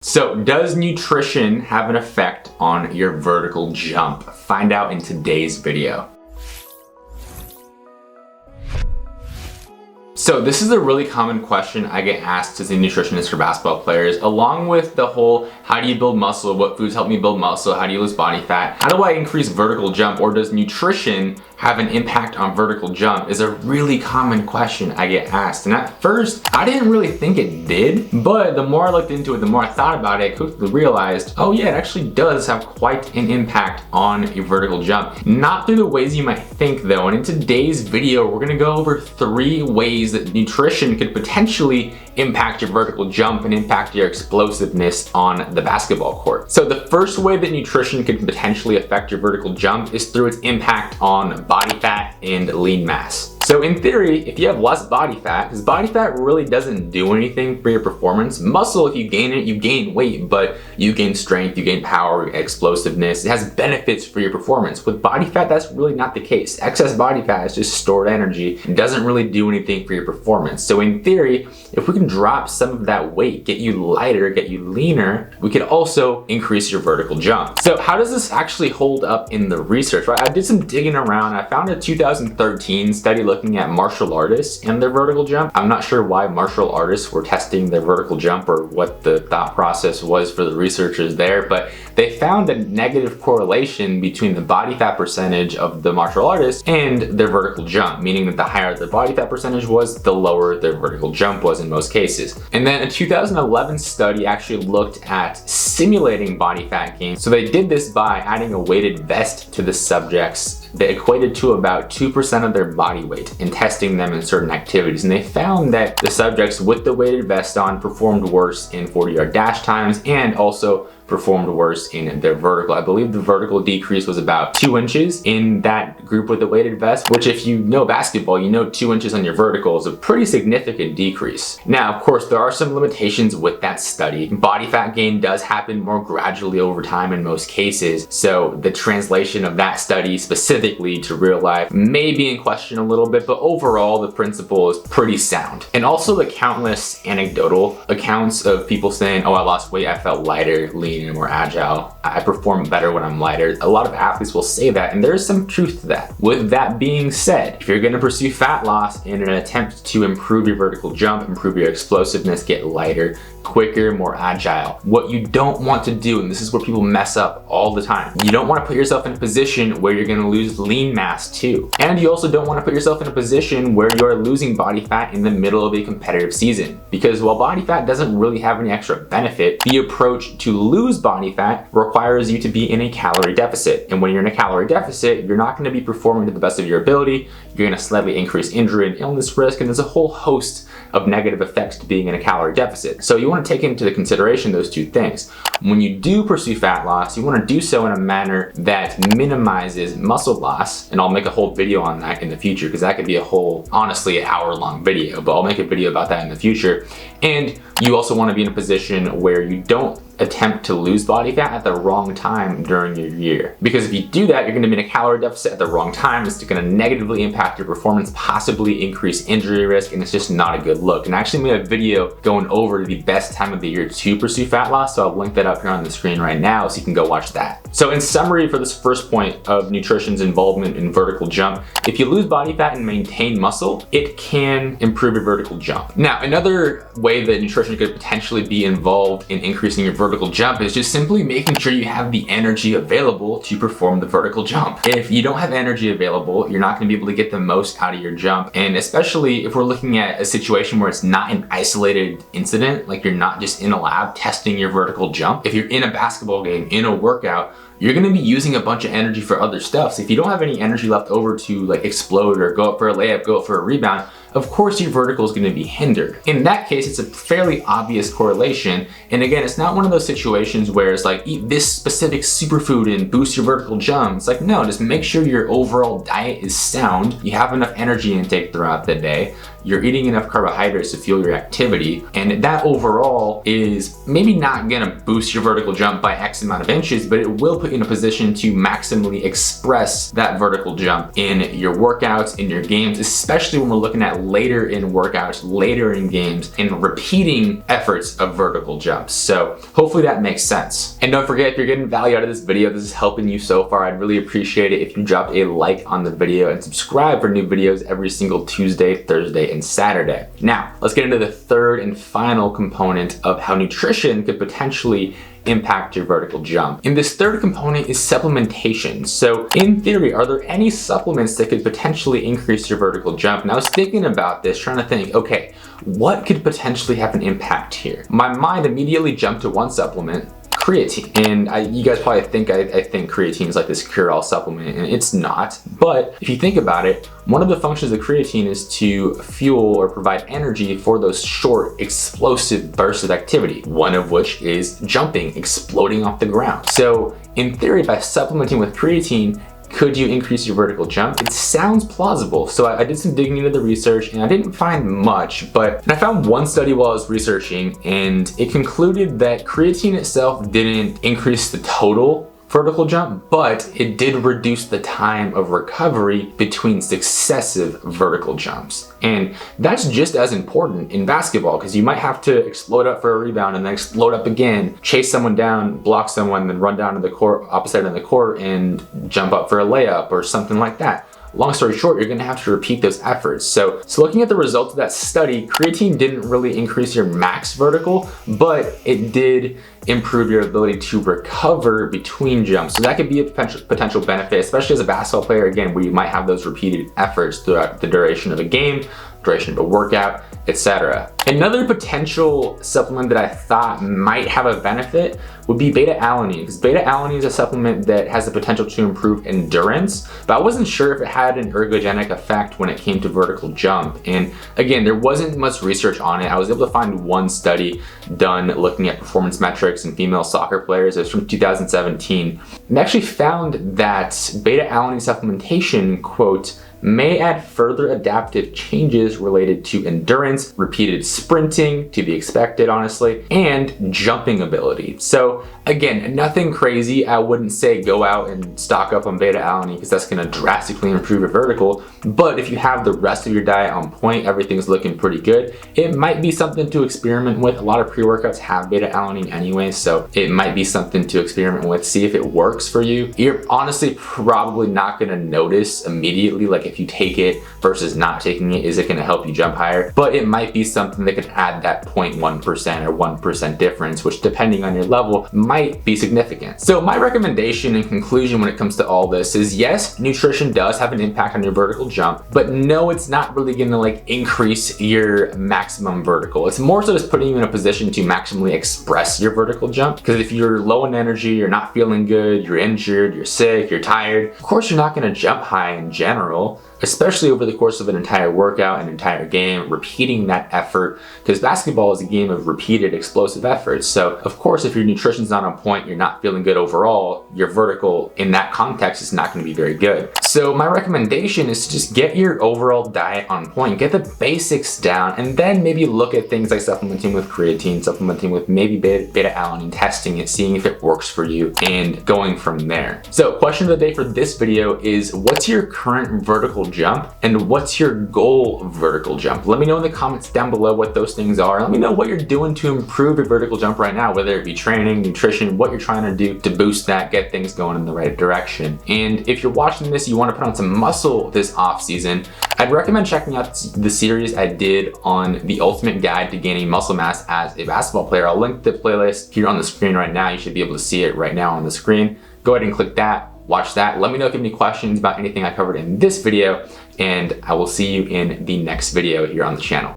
So, does nutrition have an effect on your vertical jump? Find out in today's video. So this is a really common question I get asked as a nutritionist for basketball players, along with the whole, how do you build muscle? What foods help me build muscle? How do you lose body fat? How do I increase vertical jump? Or does nutrition have an impact on vertical jump? Is a really common question I get asked. And at first, I didn't really think it did, but the more I looked into it, the more I thought about it, I quickly realized, oh yeah, it actually does have quite an impact on your vertical jump. Not through the ways you might think though, and in today's video, we're gonna go over 3 ways that nutrition could potentially impact your vertical jump and impact your explosiveness on the basketball court. So the first way that nutrition could potentially affect your vertical jump is through its impact on body fat and lean mass. So in theory, if you have less body fat, because body fat really doesn't do anything for your performance. Muscle, if you gain it, you gain weight, but you gain strength, you gain power, explosiveness. It has benefits for your performance. With body fat, that's really not the case. Excess body fat is just stored energy. It doesn't really do anything for your performance. So in theory, if we can drop some of that weight, get you lighter, get you leaner, we could also increase your vertical jump. So how does this actually hold up in the research, right? I did some digging around. I found a 2013 study looking at martial artists and their vertical jump. I'm not sure why martial artists were testing their vertical jump or what the thought process was for the researchers there, but they found a negative correlation between the body fat percentage of the martial artists and their vertical jump, meaning that the higher their body fat percentage was, the lower their vertical jump was in most cases. And then a 2011 study actually looked at simulating body fat gain. So they did this by adding a weighted vest to the subjects that equated to about 2% of their body weight and testing them in certain activities. And they found that the subjects with the weighted vest on performed worse in 40-yard dash times and also performed worse in their vertical. I believe the vertical decrease was about 2 inches in that group with the weighted vest, which if you know basketball, you know 2 inches on your vertical is a pretty significant decrease. Now, of course, there are some limitations with that study. Body fat gain does happen more gradually over time in most cases, so the translation of that study specifically to real life may be in question a little bit, but overall the principle is pretty sound. And also the countless anecdotal accounts of people saying, oh, I lost weight, I felt lighter, lean, and more agile. I perform better when I'm lighter. A lot of athletes will say that, and there's some truth to that. With that being said, if you're gonna pursue fat loss in an attempt to improve your vertical jump, improve your explosiveness, get lighter, quicker, more agile, what you don't want to do, and this is where people mess up all the time, you don't want to put yourself in a position where you're going to lose lean mass too. And you also don't want to put yourself in a position where you are losing body fat in the middle of a competitive season. Because while body fat doesn't really have any extra benefit, the approach to lose body fat requires you to be in a calorie deficit. And when you're in a calorie deficit, you're not going to be performing to the best of your ability. You're going to slightly increase injury and illness risk, and there's a whole host of negative effects to being in a calorie deficit. So you want to take into consideration those 2 things. When you do pursue fat loss, you want to do so in a manner that minimizes muscle loss, and I'll make a whole video on that in the future because that could be a whole, honestly, an hour-long video, but I'll make a video about that in the future. And you also want to be in a position where you don't attempt to lose body fat at the wrong time during your year. Because if you do that, you're going to be in a calorie deficit at the wrong time. It's going to negatively impact your performance, possibly increase injury risk, and it's just not a good look. And I actually made a video going over the best time of the year to pursue fat loss, so I'll link that up here on the screen right now so you can go watch that. So in summary for this first point of nutrition's involvement in vertical jump, if you lose body fat and maintain muscle, it can improve your vertical jump. Now, another way that nutrition could potentially be involved in increasing your vertical jump is just simply making sure you have the energy available to perform the vertical jump. If you don't have energy available, you're not going to be able to get the most out of your jump. And especially if we're looking at a situation where it's not an isolated incident, like you're not just in a lab testing your vertical jump. If you're in a basketball game, in a workout, you're going to be using a bunch of energy for other stuff. So if you don't have any energy left over to like explode or go up for a layup, go up for a rebound, of course your vertical is going to be hindered. In that case, it's a fairly obvious correlation. And again, it's not one of those situations where it's like, eat this specific superfood and boost your vertical jump. It's like, no, just make sure your overall diet is sound. You have enough energy intake throughout the day. you're eating enough carbohydrates to fuel your activity, and that overall is maybe not gonna boost your vertical jump by X amount of inches, but it will put you in a position to maximally express that vertical jump in your workouts, in your games, especially when we're looking at later in workouts, later in games, and repeating efforts of vertical jumps. So hopefully that makes sense. And don't forget, if you're getting value out of this video, this is helping you so far, I'd really appreciate it if you drop a like on the video and subscribe for new videos every single Tuesday, Thursday, and Saturday. Now, let's get into the third and final component of how nutrition could potentially impact your vertical jump. And this third component is supplementation. So in theory, are there any supplements that could potentially increase your vertical jump? And I was thinking about this, trying to think, okay, what could potentially have an impact here? My mind immediately jumped to one supplement, creatine. And you guys probably think I think creatine is like this cure-all supplement, and it's not. But if you think about it, one of the functions of creatine is to fuel or provide energy for those short, explosive bursts of activity, one of which is jumping, exploding off the ground. So in theory, by supplementing with creatine, could you increase your vertical jump? It sounds plausible. So I did some digging into the research and I didn't find much, but I found one study while I was researching, and it concluded that creatine itself didn't increase the total vertical jump, but it did reduce the time of recovery between successive vertical jumps. And that's just as important in basketball, because you might have to explode up for a rebound and then explode up again, chase someone down, block someone, then run down to the court, opposite end of the court, and jump up for a layup or something like that. Long story short, you're gonna have to repeat those efforts. So looking at the results of that study, creatine didn't really increase your max vertical, but it did improve your ability to recover between jumps. So that could be a potential benefit, especially as a basketball player, again, where you might have those repeated efforts throughout the duration of a game, duration of a workout, etc. Another potential supplement that I thought might have a benefit would be beta-alanine, because beta-alanine is a supplement that has the potential to improve endurance, but I wasn't sure if it had an ergogenic effect when it came to vertical jump. And again, there wasn't much research on it. I was able to find one study done looking at performance metrics in female soccer players. It was from 2017. And they actually found that beta-alanine supplementation, quote, may add further adaptive changes related to endurance, repeated sprinting, to be expected honestly, and jumping ability. So again, nothing crazy. I wouldn't say go out and stock up on beta-alanine because that's gonna drastically improve your vertical, but if you have the rest of your diet on point, everything's looking pretty good, it might be something to experiment with. A lot of pre-workouts have beta-alanine anyway, so it might be something to experiment with, see if it works for you. You're honestly probably not gonna notice immediately, like if you take it versus not taking it, is it gonna help you jump higher? But it might be something that could add that 0.1% or 1% difference, which depending on your level might be significant. So my recommendation and conclusion when it comes to all this is yes, nutrition does have an impact on your vertical jump, but no, it's not really gonna like increase your maximum vertical. It's more so just putting you in a position to maximally express your vertical jump, because if you're low in energy, you're not feeling good, you're injured, you're sick, you're tired, of course you're not gonna jump high in general, especially over the course of an entire workout, an entire game, repeating that effort, because basketball is a game of repeated explosive efforts. So of course, if your nutrition's not on point, you're not feeling good overall, your vertical in that context is not gonna be very good. So my recommendation is to just get your overall diet on point, get the basics down, and then maybe look at things like supplementing with creatine, supplementing with maybe beta-alanine, testing it, seeing if it works for you, and going from there. So question of the day for this video is, what's your current vertical jump and what's your goal vertical jump? Let me know in the comments down below what those things are. Let me know what you're doing to improve your vertical jump right now, whether it be training, nutrition, what you're trying to do to boost that, get things going in the right direction. And if you're watching this, you want to put on some muscle this off season, I'd recommend checking out the series I did on the ultimate guide to gaining muscle mass as a basketball player. I'll link the playlist here on the screen right now. You should be able to see it right now on the screen. Go ahead and click that. Watch that. Let me know if you have any questions about anything I covered in this video, and I will see you in the next video here on the channel.